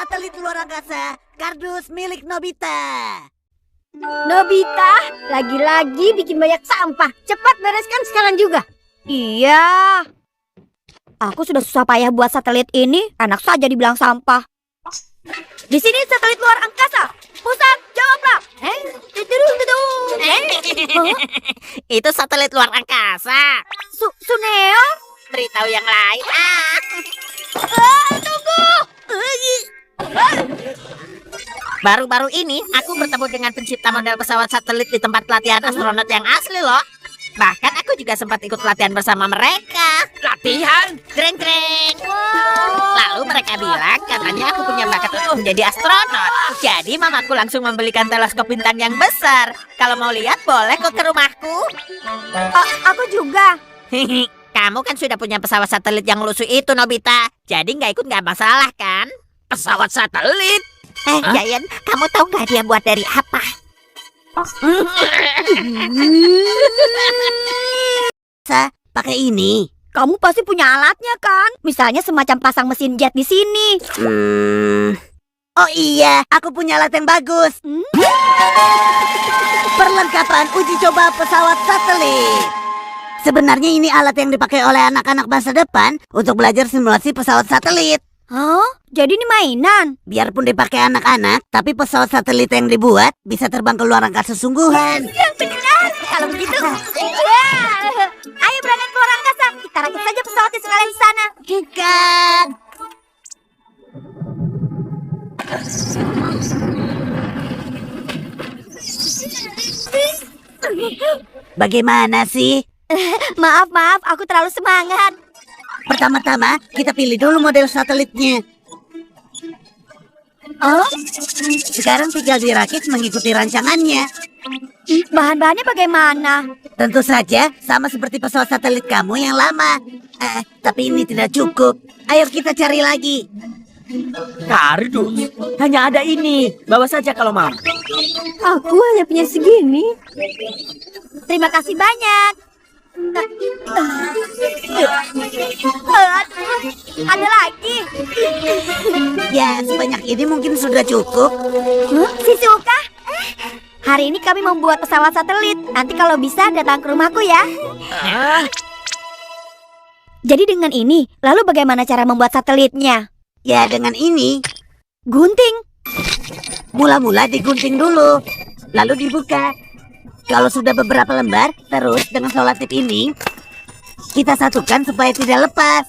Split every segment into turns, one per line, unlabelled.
satelit luar angkasa, kardus milik Nobita.
Nobita, lagi-lagi bikin banyak sampah. Cepat bereskan sekarang juga. Iya. Aku sudah susah payah buat satelit ini, enak saja dibilang sampah. Di sini satelit luar angkasa. Pusat, jawablah.
Itu satelit luar angkasa.
Suneo?
Beritahu yang lain.
Tunggu.
Baru-baru ini aku bertemu dengan pencipta model pesawat satelit di tempat pelatihan astronot yang asli loh. Bahkan aku juga sempat ikut latihan bersama mereka. Latihan? Greng-greng. Lalu mereka bilang katanya aku punya bakat untuk menjadi astronot. Jadi mamaku langsung membelikan teleskop bintang yang besar. Kalau mau lihat boleh kok ke rumahku.
Aku juga.
Kamu kan sudah punya pesawat satelit yang lusuh itu, Nobita. Jadi nggak ikut nggak masalah kan? Pesawat satelit? Giant, kamu tahu nggak dia buat dari apa?
Pakai ini.
Kamu pasti punya alatnya kan? Misalnya semacam pasang mesin jet di sini.
Oh iya, aku punya alat yang bagus. Perlengkapan uji coba pesawat satelit. Sebenarnya ini alat yang dipakai oleh anak-anak masa depan untuk belajar simulasi pesawat satelit.
Hah? Jadi ini mainan?
Biarpun dipakai anak-anak, tapi pesawat satelit yang dibuat bisa terbang ke luar angkasa sungguhan.
Benar. Kalau begitu, ya. Ayo berangkat ke luar angkasa. Kita rakit saja pesawatnya sekalian di sana.
Kikat. Bagaimana sih?
Maaf, aku terlalu semangat.
Pertama-tama, kita pilih dulu model satelitnya.
Oh,
Sekarang tinggal dirakit mengikuti rancangannya.
bahan-bahannya bagaimana?
Tentu saja, sama seperti pesawat satelit kamu yang lama. Tapi ini tidak cukup. Ayo kita cari lagi.
Kardus, hanya ada ini. Bawa saja kalau mau.
Aku hanya punya segini. Terima kasih banyak. Ada lagi.
Ya, sebanyak ini mungkin sudah cukup.
Shizuka, hari ini kami membuat pesawat satelit. Nanti kalau bisa datang ke rumahku ya. Jadi dengan ini, lalu bagaimana cara membuat satelitnya?
Ya, dengan ini.
Gunting.
Mula-mula digunting dulu, lalu dibuka. Kalau sudah beberapa lembar, terus dengan selotip ini, kita satukan supaya tidak lepas.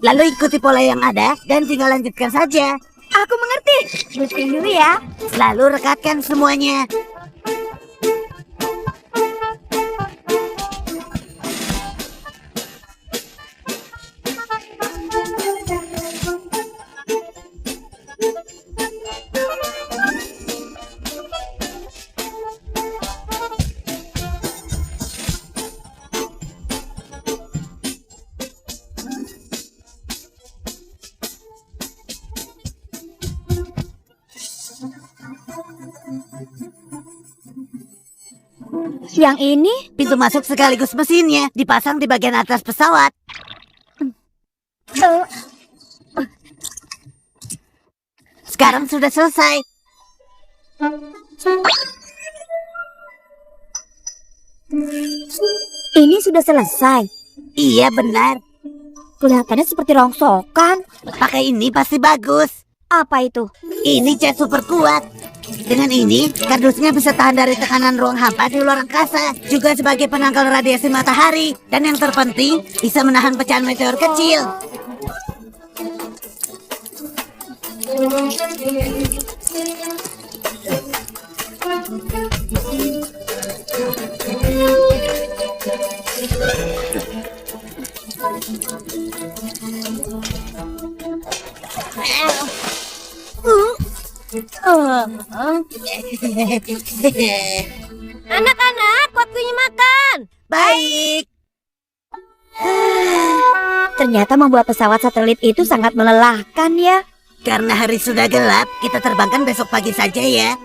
Lalu ikuti pola yang ada dan tinggal lanjutkan saja.
Aku mengerti. Gunting dulu ya.
Lalu rekatkan semuanya.
Yang ini?
Pintu masuk sekaligus mesinnya dipasang di bagian atas pesawat. Sekarang sudah selesai.
Ini sudah selesai.
Iya benar.
Kelihatannya seperti rongsokan.
Pakai ini pasti bagus.
Apa itu?
Ini cat super kuat. Dengan ini, kardusnya bisa tahan dari tekanan ruang hampa di luar angkasa. Juga sebagai penangkal radiasi matahari. Dan yang terpenting, bisa menahan pecahan meteor kecil.
Anak-anak, waktunya makan.
Baik.
Ternyata membuat pesawat satelit itu sangat melelahkan ya.
Karena hari sudah gelap, kita terbangkan besok pagi saja ya.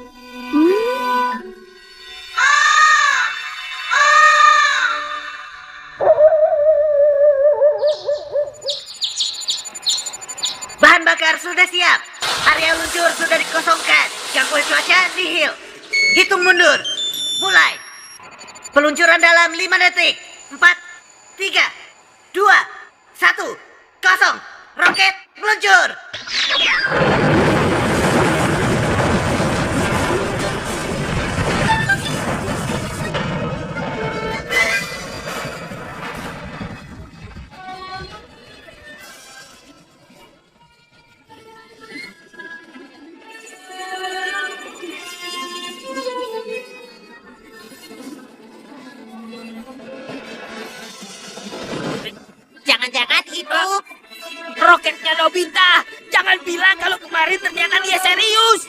Bahan
bakar sudah siap. Area luncur sudah dikosongkan. Gangguan cuaca nihil. Hitung mundur. Mulai. Peluncuran dalam 5 detik. 4, 3, 2, 1, 0. Roket meluncur.
Jangan-jangan itu
Roketnya Nobita. Jangan bilang kalau kemarin ternyata dia serius.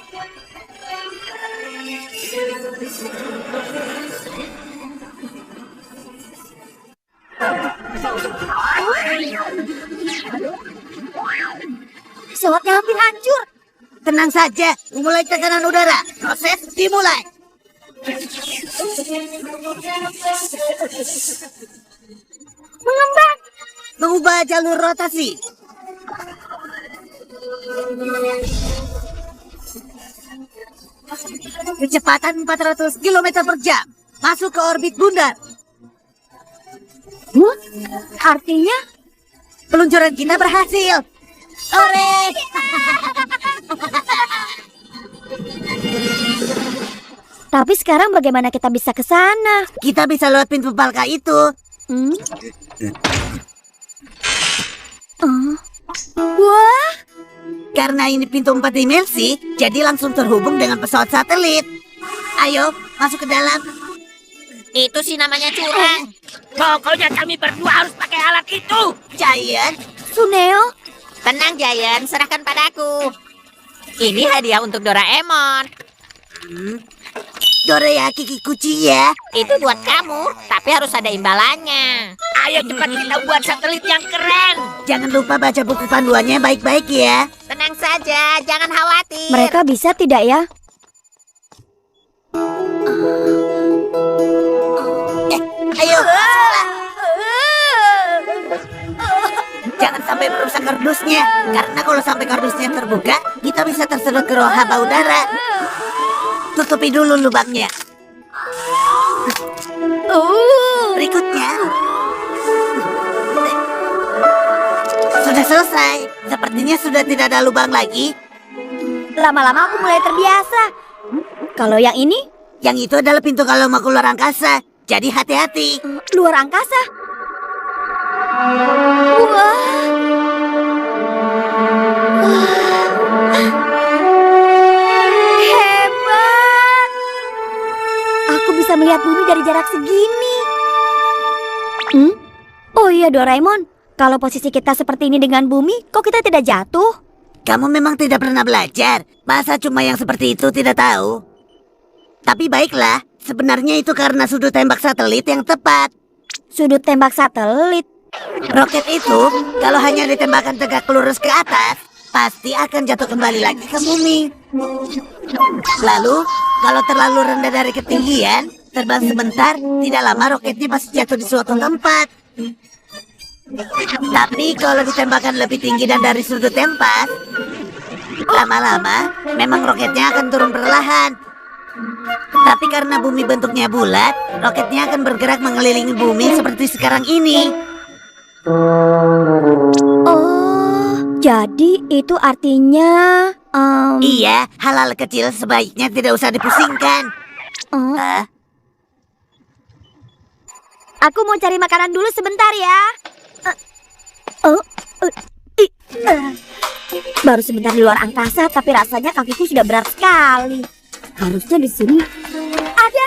Pesawatnya hampir hancur.
Tenang saja, memulai tekanan udara. Proses dimulai.
Mengembang.
Mengubah jalur rotasi. Kecepatan 400 km per jam. Masuk ke orbit bundar.
Artinya
Peluncuran kita berhasil. Ore!
Tapi sekarang bagaimana kita bisa ke sana?
Kita bisa lewat pintu palka itu.
Hmm? Wah,
Karena ini pintu 4 dimensi, jadi langsung terhubung dengan pesawat satelit. Ayo, masuk ke dalam.
itu sih namanya curang.
Pokoknya kami berdua harus pakai alat itu.
Giant,
Suneo.
Tenang Giant, serahkan padaku. Ini hadiah untuk Doraemon.
Dorayaki Kikuchi ya.
Itu buat kamu, tapi harus ada imbalannya.
Ayo cepat kita buat satelit yang keren.
Jangan lupa baca buku panduannya baik-baik ya.
Tenang saja, jangan khawatir.
Mereka bisa tidak ya?
Ayo, masuklah. Jangan sampai merusak kardusnya. Karena kalau sampai kardusnya terbuka, kita bisa tersedot ke ruang haba udara. Tutupi dulu lubangnya. Berikutnya. Sudah selesai. Sepertinya sudah tidak ada lubang lagi.
Lama-lama aku mulai terbiasa. Kalau yang ini,
Yang itu adalah pintu kalau mau keluar angkasa. Jadi hati-hati.
luar angkasa. Wah. Hebat. Aku bisa melihat bumi dari jarak segini. Oh iya Doraemon, kalau posisi kita seperti ini dengan bumi, kok kita tidak jatuh?
Kamu memang tidak pernah belajar. Masa cuma yang seperti itu tidak tahu? Tapi baiklah, sebenarnya itu karena sudut tembak satelit yang tepat.
Sudut tembak satelit.
Roket itu, kalau hanya ditembakkan tegak lurus ke atas, pasti akan jatuh kembali lagi ke bumi. Lalu, kalau terlalu rendah dari ketinggian, terbang sebentar, tidak lama roketnya pasti jatuh di suatu tempat. Tapi kalau ditembakkan lebih tinggi dan dari sudut tempat, lama-lama memang roketnya akan turun perlahan. Tapi karena bumi bentuknya bulat, roketnya akan bergerak mengelilingi bumi seperti sekarang ini.
Oh, jadi itu artinya...
Iya, hal-hal kecil sebaiknya tidak usah dipusingkan.
Aku mau cari makanan dulu sebentar ya. Baru sebentar di luar angkasa, tapi rasanya kakiku sudah berat sekali. Harusnya di sini ada.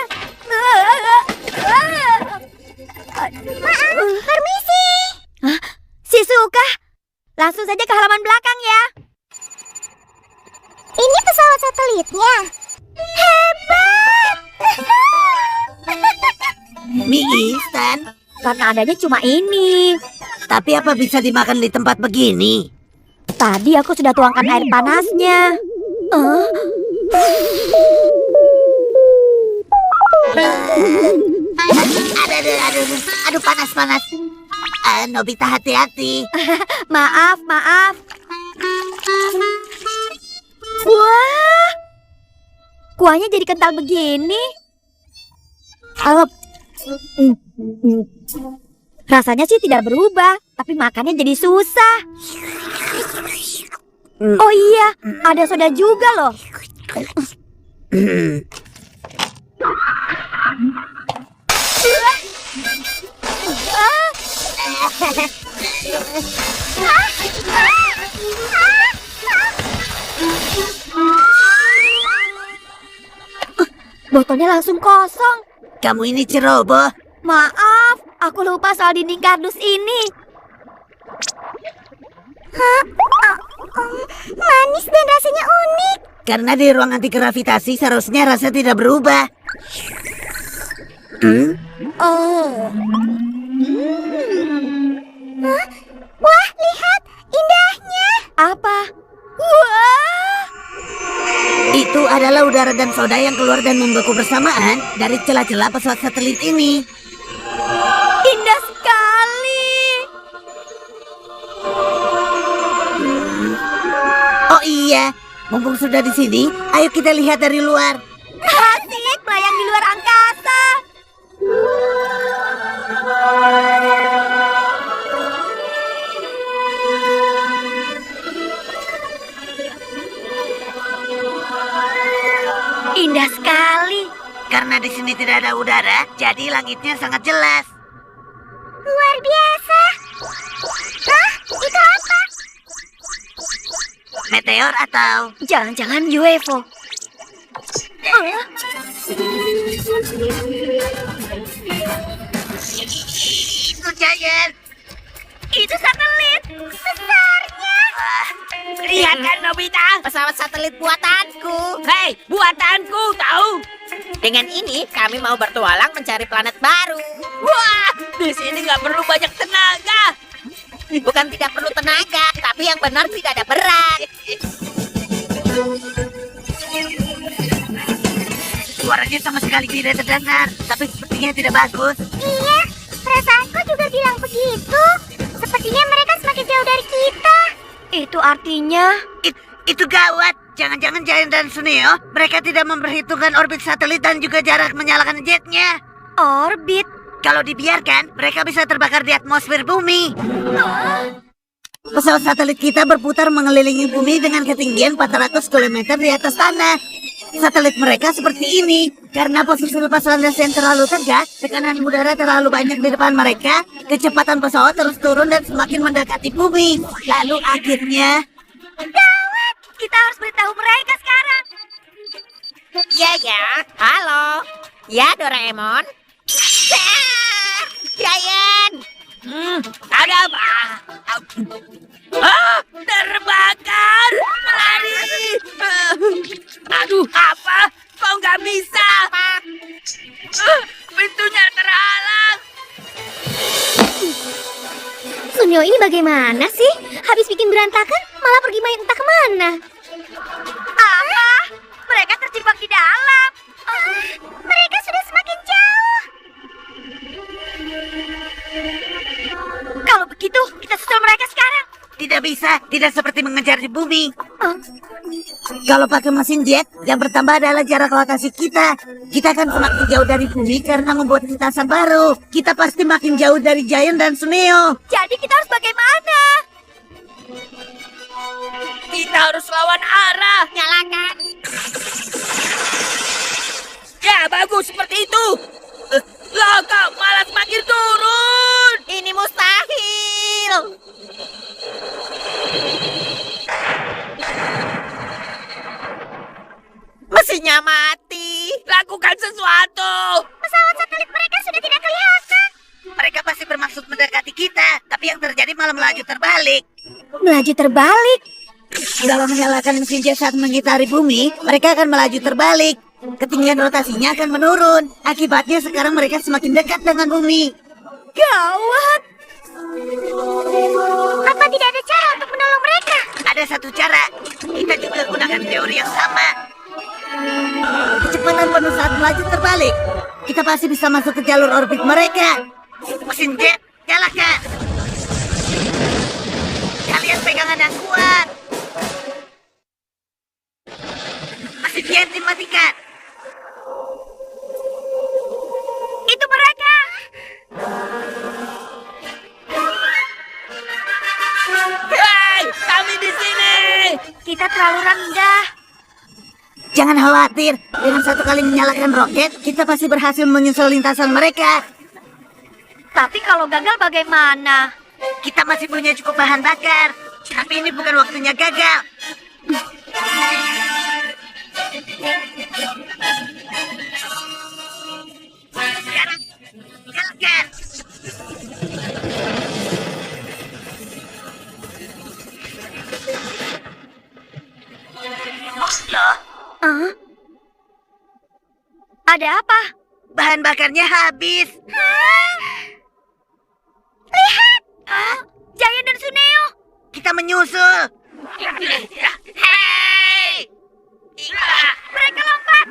Maaf, permisi. Shizuka, langsung saja ke halaman belakang ya. Ini pesawat satelitnya. Hebat.
Mie instan,
Karena adanya cuma ini.
tapi apa bisa dimakan di tempat begini?
Tadi aku sudah tuangkan air panasnya.
Aduh, panas. Nobita hati-hati.
Maaf. kuahnya jadi kental begini? Rasanya sih tidak berubah, tapi makannya jadi susah. Oh iya, ada soda juga loh. Botolnya langsung kosong.
Kamu ini ceroboh.
Maaf, aku lupa soal dinding kardus ini. Manis dan rasanya unik.
Karena di ruang anti gravitasi seharusnya rasa tidak berubah.
Wah, lihat indahnya. Apa? Wah!
Itu adalah udara dan soda yang keluar dan membeku bersamaan dari celah-celah pesawat satelit ini.
Indah sekali.
Oh iya, mumpung sudah di sini, ayo kita lihat dari luar.
Asik, melayang di luar angkasa. Indah sekali.
Karena di sini tidak ada udara, jadi langitnya sangat jelas.
Luar biasa. Hah? Itu apa?
Meteor atau
Jangan-jangan UFO.
itu Giant?
Itu satelit. Besarnya.
Lihat kan Nobita?
Pesawat satelit buatanku.
Hei, buatanku tahu?
Dengan ini kami mau bertualang mencari planet baru.
Wah, di sini nggak perlu banyak tenaga.
Bukan tidak perlu tenaga, tapi yang benar tidak ada berat.
Suaranya sama sekali tidak terdengar, tapi sepertinya tidak bagus.
Iya, perasaanku juga bilang begitu. Sepertinya mereka semakin jauh dari kita. Itu artinya...
Itu gawat. Jangan-jangan Giant dan Suneo, mereka tidak memperhitungkan orbit satelit dan juga jarak menyalakan jetnya.
Orbit?
Kalau dibiarkan, mereka bisa terbakar di atmosfer bumi. Pesawat satelit kita berputar mengelilingi bumi dengan ketinggian 400 km di atas tanah. Satelit mereka seperti ini. Karena posisi lepas landas yang terlalu tegak, tekanan udara terlalu banyak di depan mereka, kecepatan pesawat terus turun dan semakin mendekati bumi. Lalu akhirnya...
Gawat! Kita harus beritahu mereka sekarang.
Ya, ya. Halo. Ya, Doraemon. Giant.
Ada apa? Ah, terbakar! Lari! Aduh, apa? Kok nggak bisa? Pintunya terhalang.
Sunyo ini bagaimana sih? Habis bikin berantakan, malah pergi main entah kemana. Apa? Mereka terjebak di dalam. Mereka sudah semakin jauh. Kalau begitu, kita susul mereka sekarang.
Tidak bisa, tidak seperti mengejar di bumi. Kalau pakai mesin jet, yang bertambah adalah jarak rotasi kita. Kita akan semakin jauh dari bumi karena membuat lintasan baru. Kita pasti makin jauh dari Giant dan Suneo.
Jadi kita harus bagaimana?
Kita harus lawan arah.
Nyalakan.
Ya, bagus seperti itu. Loh, kok malah semakin turun?
Ini mustahil. Mesinnya mati.
Lakukan sesuatu.
Pesawat satelit mereka sudah tidak kelihatan.
Mereka pasti bermaksud mendekati kita, tapi yang terjadi malah melaju terbalik.
Melaju terbalik.
Kalau menyalakan mesin jet saat mengitari bumi, mereka akan melaju terbalik. Ketinggian rotasinya akan menurun. Akibatnya sekarang mereka semakin dekat dengan bumi.
Gawat. Apa tidak ada cara untuk menolong mereka?
Ada satu cara. Kita juga gunakan teori yang sama. Kecepatan penuh saat melaju terbalik. Kita pasti bisa masuk ke jalur orbit mereka. Mesin jet, nyalakan. Kalian pegangan yang kuat. Mesin jet dimatikan.
kami di sini.
Kita terlalu rendah.
Jangan khawatir, dengan satu kali menyalakan roket, kita pasti berhasil menyusul lintasan mereka.
Tapi kalau gagal bagaimana?
Kita masih punya cukup bahan bakar. Tapi ini bukan waktunya gagal. Sekarang, jalankan. Loh,
Hah? Ada apa?
bahan bakarnya habis.
Lihat! Giant dan Suneo.
Kita menyusul.
Hei!
Mereka lompat.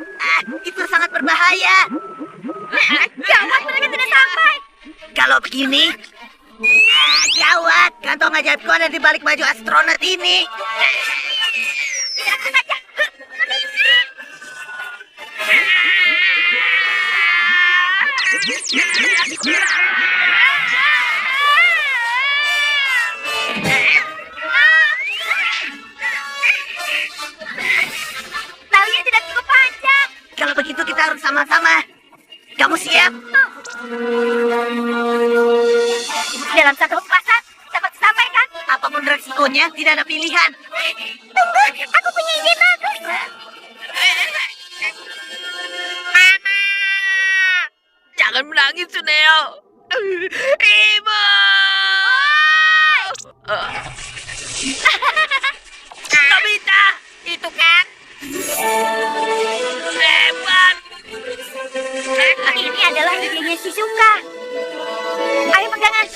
Itu sangat berbahaya.
Gawat, mereka tidak sampai.
Kalau begini, gawat. Kantong ajaibku ada di balik baju astronot ini.
Tidak sengaja. Talinya tidak cukup panjang.
Kalau begitu kita harus sama-sama. Kamu siap?
Dalam satu kepasan, dapat disampaikan.
Apapun resikonya, tidak ada pilihan.
Tunggu, aku punya ide bagus.
Jangan menangis, Suneo. Ibu! Nobita! Itu kan? Hebat!
Ini adalah idenya Shizuka. Ayo pegangan.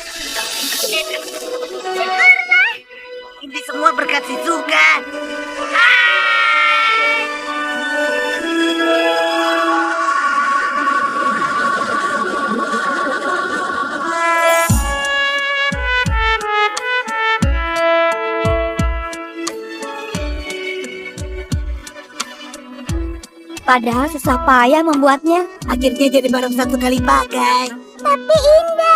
Ini semua berkat Shizuka.
Padahal susah payah membuatnya.
Akhirnya jadi barang satu kali pakai.
Tapi indah.